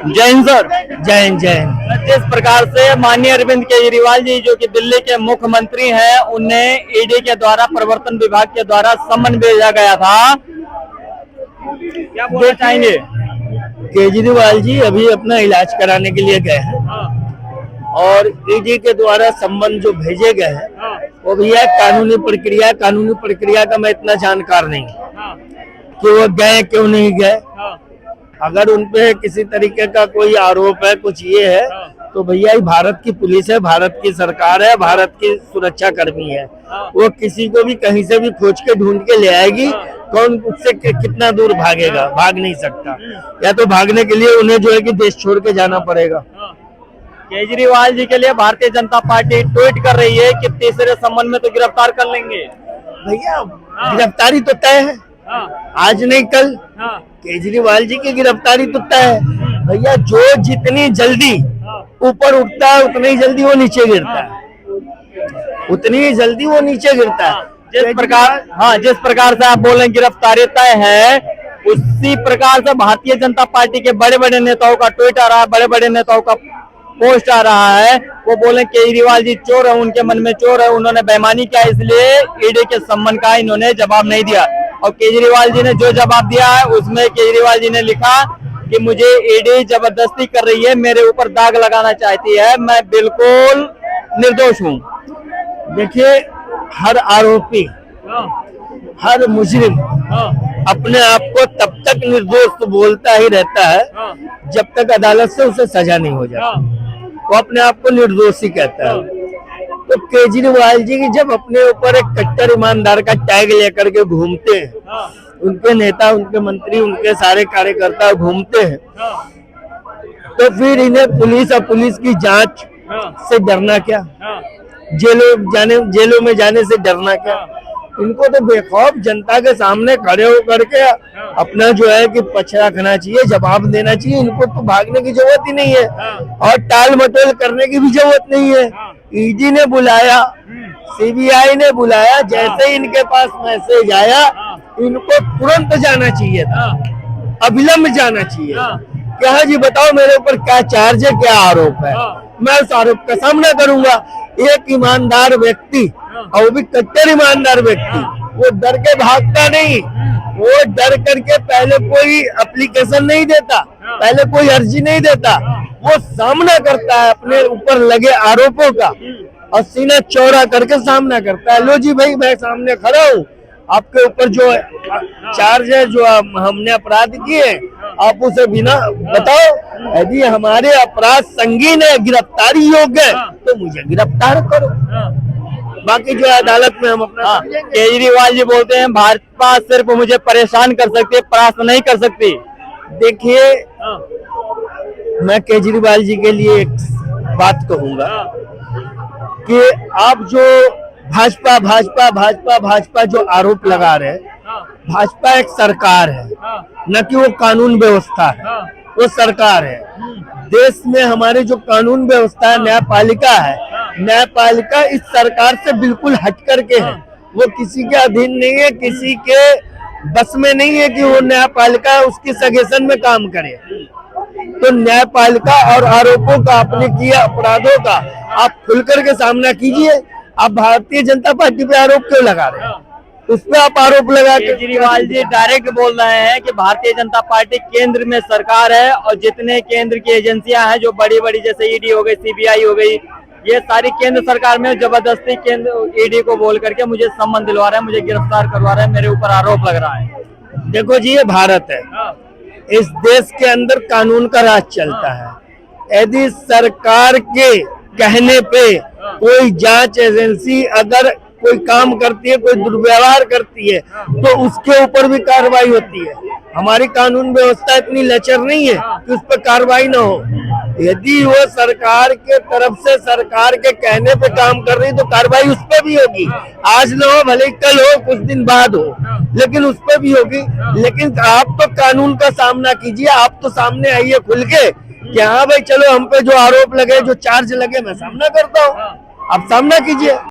Jain sir. Jain Jain. जिस प्रकार से माननीय अरविंद केजरीवाल जी जो कि दिल्ली के मुख्यमंत्री हैं, उन्हें ईडी के द्वारा, प्रवर्तन विभाग के द्वारा सम्मन भेजा गया था, क्या बोलना चाहेंगे? केजरीवाल जी अभी अपना इलाज कराने के लिए गए हैं और ईडी के द्वारा सम्मन जो भेजे गए हैं वो भी है कानूनी प्रक्रिया। कानूनी प्रक्रिया का मैं इतना जानकार नहीं कि वो गए क्यों नहीं गए। अगर उनपे किसी तरीके का कोई आरोप है, कुछ ये है, तो भैया भारत की पुलिस है, भारत की सरकार है, भारत की सुरक्षा कर्मी है, वो किसी को भी कहीं से भी खोज के ढूंढ के ले आएगी। कौन उससे कितना दूर भागेगा? भाग नहीं सकता। या तो भागने के लिए उन्हें जो है कि देश छोड़ के जाना पड़ेगा। केजरीवाल जी के लिए भारतीय जनता पार्टी ट्वीट कर रही है कि तीसरे सम्मन में तो गिरफ्तार कर लेंगे। भैया गिरफ्तारी तो तय है, आज नहीं कल। केजरीवाल जी की गिरफ्तारी तो तय है भैया। जो जितनी जल्दी ऊपर उठता है उतनी ही जल्दी वो नीचे गिरता है, उतनी ही जल्दी वो नीचे गिरता है। जिस प्रकार से आप बोले गिरफ्तारी तय है, उसी प्रकार से भारतीय जनता पार्टी के बड़े बड़े नेताओं का ट्वीट आ रहा है, बड़े बड़े नेताओं का पोस्ट आ रहा है। वो बोले केजरीवाल जी चोर है, उनके मन में चोर है, उन्होंने बेईमानी किया, इसलिए ईडी के सम्मन का इन्होंने जवाब नहीं दिया। और केजरीवाल जी ने जो जवाब दिया है उसमें केजरीवाल जी ने लिखा कि मुझे ईडी जबरदस्ती कर रही है, मेरे ऊपर दाग लगाना चाहती है, मैं बिल्कुल निर्दोष हूँ। देखिए हर आरोपी, हर मुजरिम अपने आप को तब तक निर्दोष तो बोलता ही रहता है जब तक अदालत से उसे सजा नहीं हो जाती। वो अपने आप को निर्दोषी कहता है। तो केजरीवाल जी की जब अपने ऊपर एक कट्टर ईमानदार का टैग लेकर के घूमते हैं, उनके नेता, उनके मंत्री, उनके सारे कार्यकर्ता घूमते हैं, तो फिर इन्हें पुलिस और पुलिस की जांच से डरना क्या? जेलों में जाने से डरना क्या? इनको तो बेखौफ जनता के सामने खड़े होकर के अपना जो है कि पछ रखना चाहिए, जवाब देना चाहिए। इनको तो भागने की जरूरत ही नहीं है और टाल मटोल करने की भी जरूरत नहीं है। ईडी ने बुलाया, सीबीआई ने बुलाया, जैसे ही इनके पास मैसेज आया इनको तुरंत जाना चाहिए था, अविलंब जाना चाहिए। क्या जी बताओ मेरे ऊपर क्या चार्ज है, क्या आरोप है, मैं उस आरोप का सामना करूंगा। एक ईमानदार व्यक्ति, और वो भी कट्टर ईमानदार व्यक्ति, वो डर के भागता नहीं, वो डर करके पहले कोई एप्लीकेशन नहीं देता, पहले कोई अर्जी नहीं देता, वो सामना करता है अपने ऊपर लगे आरोपों का और सीना चौड़ा करके सामना करता है। लो जी भाई मैं सामने खड़ा हूँ, आपके ऊपर जो चार्ज है, जो हमने अपराध किए, आप उसे बिना बताओ यदि हमारे अपराध संगीन है, गिरफ्तारी योग्य है, तो मुझे गिरफ्तार करो। बाकी जो अदालत में हम अपना केजरीवाल जी बोलते हैं भाजपा सिर्फ मुझे परेशान कर सकती है, परास्त नहीं कर सकती। देखिए मैं केजरीवाल जी के लिए एक बात कहूंगा कि आप जो भाजपा भाजपा भाजपा भाजपा जो आरोप लगा रहे हैं, भाजपा एक सरकार है, न कि वो कानून व्यवस्था है, वो सरकार है। देश में हमारे जो कानून व्यवस्था है, न्यायपालिका है, न्यायपालिका इस सरकार से बिल्कुल हट करके है, वो किसी के अधीन नहीं है, किसी के बस में नहीं है कि वो न्यायपालिका उसकी सजेशन में काम करे। तो न्यायपालिका और आरोपों का, आपने किए अपराधों का आप खुल करके सामना कीजिए। आप भारतीय जनता पार्टी पे आरोप क्यों लगा रहे हैं? उस पर आप आरोप लगा के केजरीवाल जी डायरेक्ट बोल रहे हैं कि भारतीय जनता पार्टी केंद्र में सरकार है और जितने केंद्र की एजेंसियां हैं जो बड़ी बड़ी, जैसे ईडी हो गई, सीबीआई हो गई, ये सारी केंद्र सरकार में जबरदस्ती केंद्र ईडी को बोल करके मुझे सम्मन दिलवा रहे हैं, मुझे गिरफ्तार करवा रहे हैं, मेरे ऊपर आरोप लग रहा है। देखो जी ये भारत है, इस देश के अंदर कानून का राज चलता है। यदि सरकार के कहने पे कोई जांच एजेंसी अगर कोई काम करती है, कोई दुर्व्यवहार करती है, तो उसके ऊपर भी कार्रवाई होती है। हमारी कानून व्यवस्था इतनी लचर नहीं है कि उस पर कार्रवाई न हो। यदि वो सरकार के तरफ से सरकार के कहने पे काम कर रही तो कार्रवाई उस पर भी होगी। आज न हो, भले कल हो, कुछ दिन बाद हो, लेकिन उस पर भी होगी। लेकिन आप तो कानून का सामना कीजिए, आप तो सामने आइए खुल के कि हाँ भाई चलो हम पे जो आरोप लगे, जो चार्ज लगे, मैं सामना करता हूँ, आप सामना कीजिए।